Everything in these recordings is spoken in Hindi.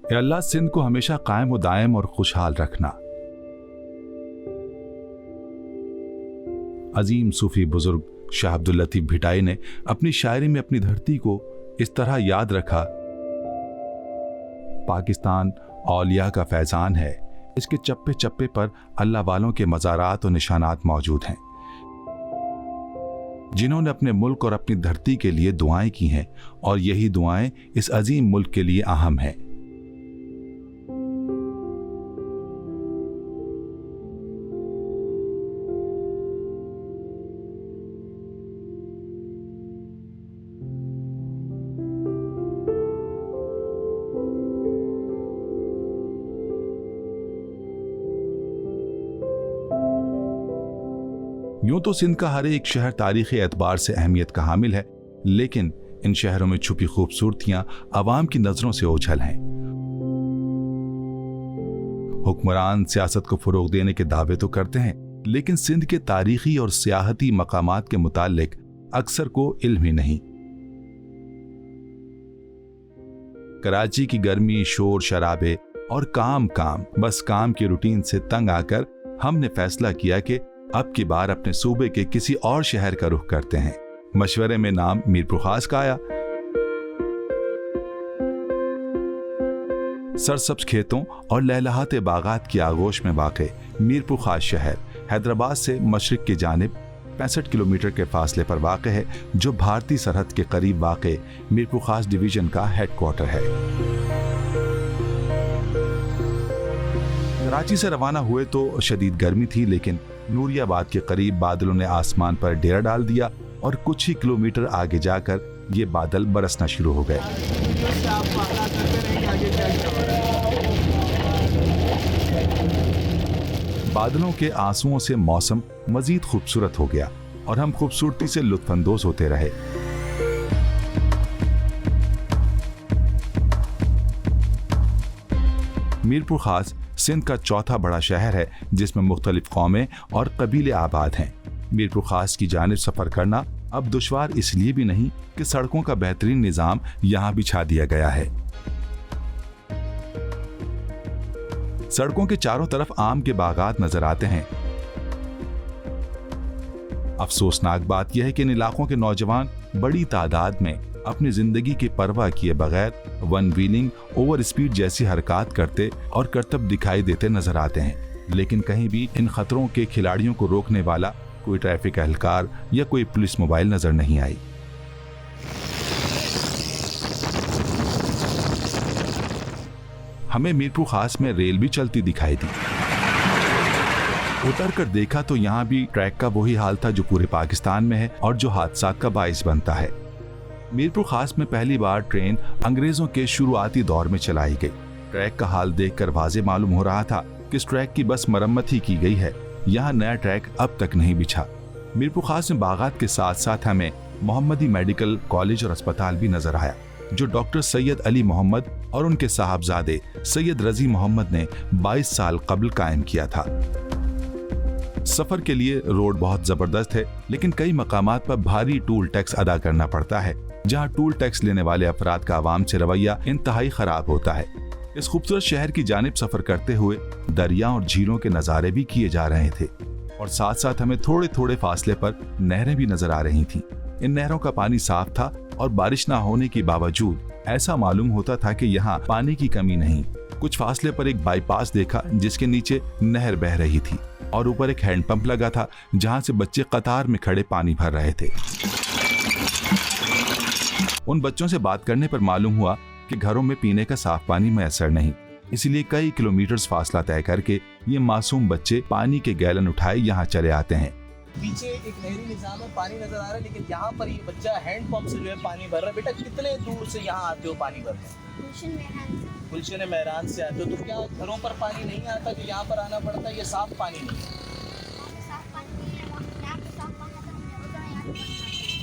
ए अल्लाह सिंध को हमेशा कायम व दायम और खुशहाल रखना। अजीम सूफी बुजुर्ग शाह अब्दुल लतीफ भिटाई ने अपनी शायरी में अपनी धरती को इस तरह याद रखा, पाकिस्तान औलिया का फैजान है, इसके चप्पे चप्पे पर अल्लाह वालों के मज़ारात और निशानात मौजूद हैं, जिन्होंने अपने मुल्क और अपनी धरती के लिए दुआएं की हैं, और यही दुआएं इस अजीम मुल्क के लिए अहम हैं। यूं तो सिंध का हर एक शहर तारीखी एतबार से अहमियत का हामिल है, लेकिन इन शहरों में छुपी खूबसूरतियां अवाम की नजरों से ओझल हैं। हुक्मरान सियासत को फरोग देने के दावे तो करते हैं, लेकिन सिंध के तारीखी और सियाहती मकामात के मुतालिक अक्सर को इल्म ही नहीं। कराची की गर्मी, शोर शराबे और काम बस काम की रूटीन से तंग आकर हमने फैसला किया कि अब की बार अपने सूबे के किसी और शहर का रुख करते हैं। मशवरे में नाम मीरपुर खास का आया। सरसब्ज खेतों और लहलहाते बागात की आगोश में वाक़े मीरपुर खास शहर हैदराबाद से मशरिक की जानिब 65 किलोमीटर के फासले पर वाक़ है, जो भारतीय सरहद के करीब वाक़े मीरपुर खास डिवीजन का हेडक्वार्टर है। कराची से रवाना हुए तो शदीद गर्मी थी, लेकिन नूरियाबाद के करीब बादलों ने आसमान पर डेरा डाल दिया और कुछ ही किलोमीटर आगे जाकर ये बादल बरसना शुरू हो गए। बादलों के आंसुओं से मौसम मजीद खूबसूरत हो गया और हम खूबसूरती से लुत्फानंदोज होते रहे। मीरपुर खास सिंध का चौथा बड़ा शहर है, जिसमें मुख्तलिफ कौमें और कबीले आबाद हैं। मीरपुर खास की जानिब सफर करना अब दुश्वार इसलिए भी नहीं कि सड़कों का बेहतरीन निजाम यहाँ बिछा दिया गया है। सड़कों के चारों तरफ आम के बागात नजर आते हैं। अफसोसनाक बात यह है कि इन इलाकों के नौजवान बड़ी तादाद में अपनी जिंदगी की परवाह किए बगैर वन व्हीलिंग, ओवर स्पीड जैसी हरकत करते और करतब दिखाई देते नजर आते हैं, लेकिन कहीं भी इन खतरों के खिलाड़ियों को रोकने वाला कोई ट्रैफिक एहलकार या कोई पुलिस मोबाइल नजर नहीं आई। हमें मीरपुर खास में रेल भी चलती दिखाई दी। उतर कर देखा तो यहाँ भी ट्रैक का वही हाल था जो पूरे पाकिस्तान में है और जो हादसात का बाइस बनता है। मीरपुर खास में पहली बार ट्रेन अंग्रेजों के शुरुआती दौर में चलाई गई। ट्रैक का हाल देखकर वाज़े मालूम हो रहा था कि इस ट्रैक की बस मरम्मत ही की गई है, यहाँ नया ट्रैक अब तक नहीं बिछा। मीरपुर खास में बागात के साथ साथ हमें मोहम्मदी मेडिकल कॉलेज और अस्पताल भी नजर आया, जो डॉक्टर सैयद अली मोहम्मद और उनके साहबजादे सैयद रजी मोहम्मद ने 22 साल कबल कायम किया था। सफर के लिए रोड बहुत जबरदस्त है, लेकिन कई मकामात पर भारी टूल टैक्स अदा करना पड़ता है, जहां टूल टैक्स लेने वाले अफराद का आवाम से रवैया इंतहाई खराब होता है। इस खूबसूरत शहर की जानिब सफर करते हुए दरिया और झीलों के नज़ारे भी किए जा रहे थे और साथ साथ हमें थोड़े थोड़े फासले पर नहरें भी नजर आ रही थीं। इन नहरों का पानी साफ था और बारिश न होने के बावजूद ऐसा मालूम होता था कि यहाँ पानी की कमी नहीं। कुछ फासले पर एक बाईपास देखा जिसके नीचे नहर बह रही थी और ऊपर एक हैंडपंप लगा था, जहाँ से बच्चे कतार में खड़े पानी भर रहे थे। उन बच्चों से बात करने पर मालूम हुआ कि घरों में पीने का साफ पानी मैसर नहीं, इसलिए कई किलोमीटर फासला तय करके ये मासूम बच्चे पानी के गैलन उठाए यहाँ चले आते हैं। पीछे एक नहरी निजाम है, पानी नजर आ रहा है, लेकिन यहाँ पर ये बच्चा हैंडपंप से जो है पानी भर रहा है। बेटा कितने दूर से यहाँ आते हो पानी भरने? गुलशन मेहरान से आते हो, तो क्या घरों पर पानी नहीं आता कि यहाँ पर आना पड़ता है? ये साफ पानी नहीं है।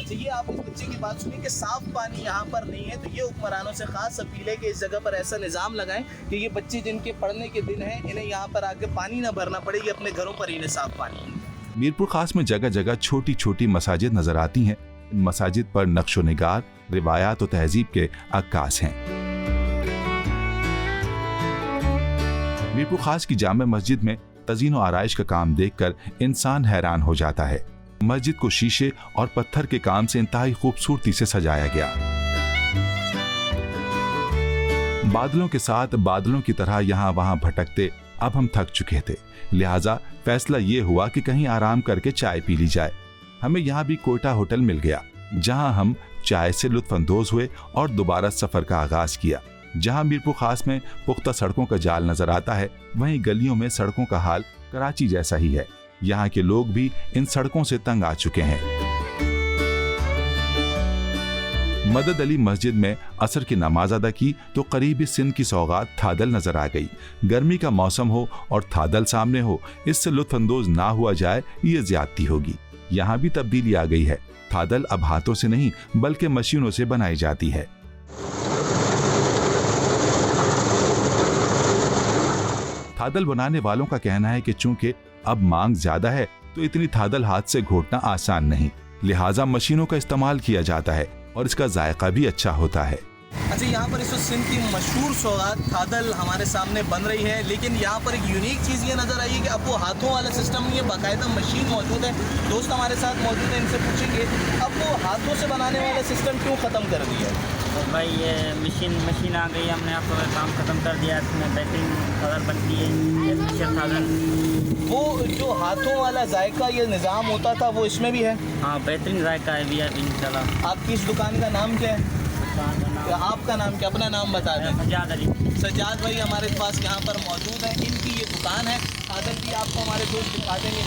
अच्छा, ये आप इस बच्चे की बात सुनिए कि साफ पानी यहाँ पर नहीं है, तो ये हुक्मरानों से खास अपील है कि इस जगह पर ऐसा निज़ाम लगाएं कि ये बच्चे जिनके पढ़ने के दिन हैं, इन्हें यहाँ पर आके पानी ना भरना पड़े, ये अपने घरों पर इन्हें साफ पानी। मीरपुर खास में जगह जगह छोटी छोटी मसाजिद नजर आती हैं। इन मसाजिद पर नक्शो निगार, रिवायात और तहजीब के अक्कास हैं। मीरपुर खास की जामे मस्जिद में तज़ीन व आराइश का काम देखकर इंसान हैरान हो जाता है। मस्जिद को शीशे और पत्थर के काम से इंतहाई खूबसूरती से सजाया गया। बादलों के साथ बादलों की तरह यहाँ वहाँ भटकते अब हम थक चुके थे, लिहाजा फैसला ये हुआ कि कहीं आराम करके चाय पी ली जाए। हमें यहाँ भी कोयटा होटल मिल गया, जहाँ हम चाय से लुत्फानंदोज हुए और दोबारा सफर का आगाज किया। जहाँ मीरपुर खास में पुख्ता सड़कों का जाल नजर आता है, वहीं गलियों में सड़कों का हाल कराची जैसा ही है। यहाँ के लोग भी इन सड़कों से तंग आ चुके हैं। मदद अली मस्जिद में असर की नमाज अदा की तो करीबी सिंध की सौगात थादल नजर आ गई। गर्मी का मौसम हो और थादल सामने हो, इससे लुत्फानंदोज ना हुआ जाए ये ज्यादती होगी। यहाँ भी तब्दीली आ गई है। थादल अब हाथों से नहीं बल्कि मशीनों से बनाई जाती है। थादल बनाने वालों का कहना है कि चूंकि अब मांग ज्यादा है तो इतनी थादल हाथ से घोटना आसान नहीं, लिहाजा मशीनों का इस्तेमाल किया जाता है और इसका जायका भी अच्छा होता है। अच्छा, यहाँ पर इस वक्त सिंध की मशहूर सौगात थादल हमारे सामने बन रही है, लेकिन यहाँ पर एक यूनिक चीज़ ये नज़र आई है कि अब वो हाथों वाला सिस्टम नहीं है, बाकायदा मशीन मौजूद है। दोस्त हमारे साथ मौजूद है, इनसे पूछेंगे अब वो हाथों से बनाने वाला सिस्टम क्यों ख़त्म कर दिया है? तो भाई ये मशीन आ गई, हमने आपको काम ख़त्म कर दिया। इसमें बेहतरीन थादल बनती है, ये फिशर थादल। वो जो हाथों वाला जायका ये निज़ाम होता था वो इसमें भी है? हाँ, बेहतरीन जायका है भैया इंशाल्लाह। आपकी इस दुकान का नाम क्या है? आपका नाम क्या? अपना नाम बता दें। सजाद अली। सजाद भाई हमारे पास यहाँ पर मौजूद है, इनकी ये दुकान है। थादल भी आपको हमारे दोस्त दिखा देंगे।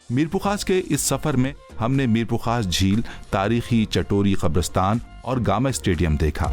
मीरपुर खास के इस सफर में हमने मीरपुर खास झील, तारीखी चटोरी कब्रिस्तान और गामा स्टेडियम देखा।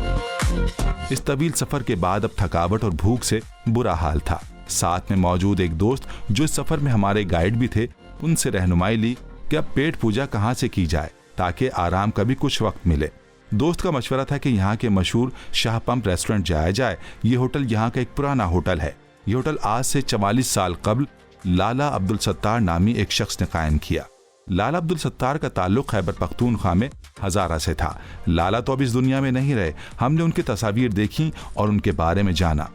इस तवील सफर के बाद अब थकावट और भूख से बुरा हाल था। साथ में मौजूद एक दोस्त जो इस सफर में हमारे गाइड भी थे, उनसे रहनुमाई ली कि अब पेट पूजा कहाँ से की जाए ताकि आराम का भी कुछ वक्त मिले। दोस्त का मशवरा था कि यहाँ के मशहूर शाह पंप रेस्टोरेंट जाया जाए। ये होटल यहाँ का एक पुराना होटल है। ये होटल आज से 44 साल कबल लाला अब्दुल सत्तार नामी एक शख्स ने कायम किया। लाला अब्दुल सत्तार का ताल्लुक खैबर पख्तूनख्वा में हजारा से था। लाला तो अब इस दुनिया में नहीं रहे। हमने उनकी तस्वीर देखी और उनके बारे में जाना।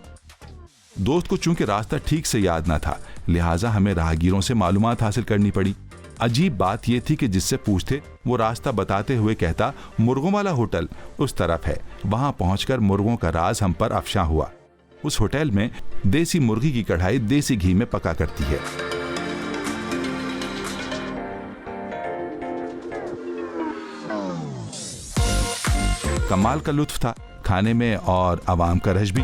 दोस्त को चूंकि रास्ता ठीक से याद न था, लिहाजा हमें राहगीरों से मालूमात हासिल करनी पड़ी। अजीब बात यह थी कि जिससे पूछते वो रास्ता बताते हुए कहता मुर्गों वाला होटल उस तरफ है। वहां पहुंचकर मुर्गों का राज हम पर अफशा हुआ। उस होटल में देसी मुर्गी की कढ़ाई देसी घी में पका करती है। कमाल का लुत्फ था खाने में और आवाम का रश भी।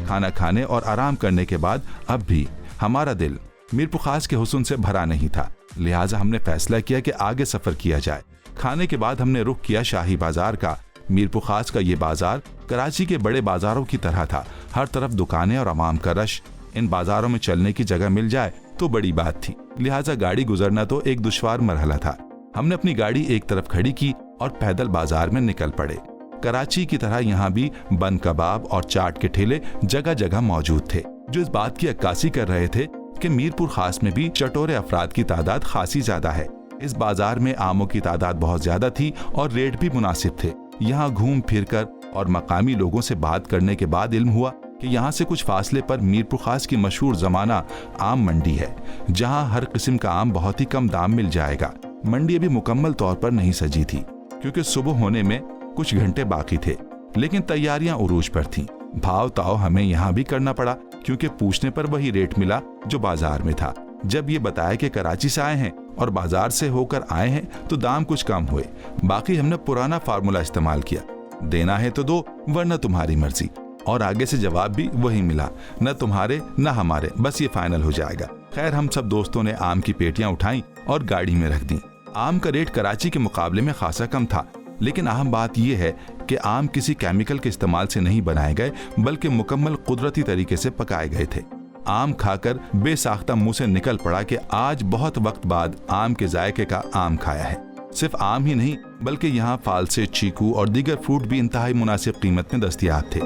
खाना खाने और आराम करने के बाद अब भी हमारा दिल मीरपुर खास के हुस्न से भरा नहीं था, लिहाजा हमने फैसला किया कि आगे सफर किया जाए। खाने के बाद हमने रुख किया शाही बाजार का। मीरपुर खास का ये बाजार कराची के बड़े बाजारों की तरह था। हर तरफ दुकानें और आवाम का रश। इन बाजारों में चलने की जगह मिल जाए तो बड़ी बात थी, लिहाजा गाड़ी गुजरना तो एक दुश्वार मरहला था। हमने अपनी गाड़ी एक तरफ खड़ी की और पैदल बाजार में निकल पड़े। कराची की तरह यहाँ भी बन कबाब और चाट के ठेले जगह जगह मौजूद थे, जो इस बात की अक्कासी कर रहे थे कि मीरपुर खास में भी चटोरे अफराद की तादाद खासी ज्यादा है। इस बाजार में आमों की तादाद बहुत ज्यादा थी और रेट भी मुनासिब थे। यहाँ घूम फिर कर और मकामी लोगों से बात करने के बाद इल्म हुआ कि यहाँ से कुछ फासले पर मीरपुर खास की मशहूर जमाना आम मंडी है, जहाँ हर किस्म का आम बहुत ही कम दाम मिल जाएगा। मंडी अभी मुकम्मल तौर पर नहीं सजी थी क्योंकि सुबह होने में कुछ घंटे बाकी थे, लेकिन तैयारियां उरूज पर थीं। भाव ताव हमें यहाँ भी करना पड़ा क्योंकि पूछने पर वही रेट मिला जो बाजार में था। जब ये बताया कि कराची से आए हैं और बाजार से होकर आए हैं तो दाम कुछ कम हुए। बाकी हमने पुराना फार्मूला इस्तेमाल किया, देना है तो दो वरना तुम्हारी मर्जी, और आगे से जवाब भी वही मिला, न तुम्हारे न हमारे, बस ये फाइनल हो जाएगा। खैर हम सब दोस्तों ने आम की पेटियां उठाई और गाड़ी में रख दी। आम का रेट कराची के मुकाबले में खासा कम था, लेकिन अहम बात यह है कि आम किसी केमिकल के इस्तेमाल से नहीं बनाए गए बल्कि मुकम्मल कुदरती तरीके से पकाए गए थे। आम खाकर बेसाख्ता मुंह से निकल पड़ा कि आज बहुत वक्त बाद आम के जायके का आम खाया है। सिर्फ आम ही नहीं बल्कि यहाँ फालसे, चीकू और दीगर फ्रूट भी इंतहाई मुनासिब कीमत में दस्तयाब थे।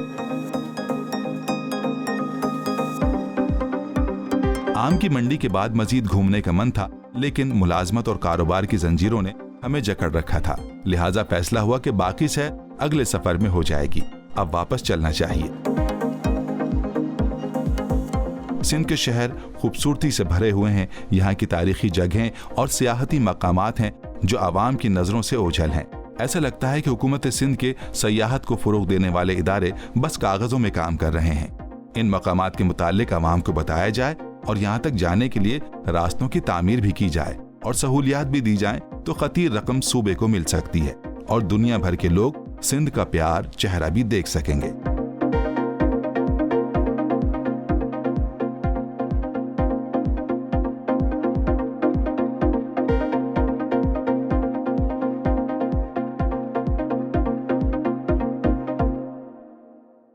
आम की मंडी के बाद मजीद घूमने का मन था, लेकिन मुलाजमत और कारोबार की जंजीरों ने हमें जकड़ रखा था। लिहाजा फैसला हुआ कि बाकी सैर अगले सफर में हो जाएगी, अब वापस चलना चाहिए। सिंध के शहर खूबसूरती से भरे हुए हैं। यहाँ की तारीखी जगहें और सियाहती मकामात हैं जो आवाम की नजरों से ओझल हैं। ऐसा लगता है कि हुकूमत सिंध के सयाहत को फरोग देने वाले इदारे बस कागजों में काम कर रहे हैं। इन मकामात के मुतालिक आवाम को बताया जाए और यहाँ तक जाने के लिए रास्तों की तामीर भी की जाए और सहूलियात भी दी जाए तो खतीर रकम सूबे को मिल सकती है और दुनिया भर के लोग सिंध का प्यार चेहरा भी देख सकेंगे।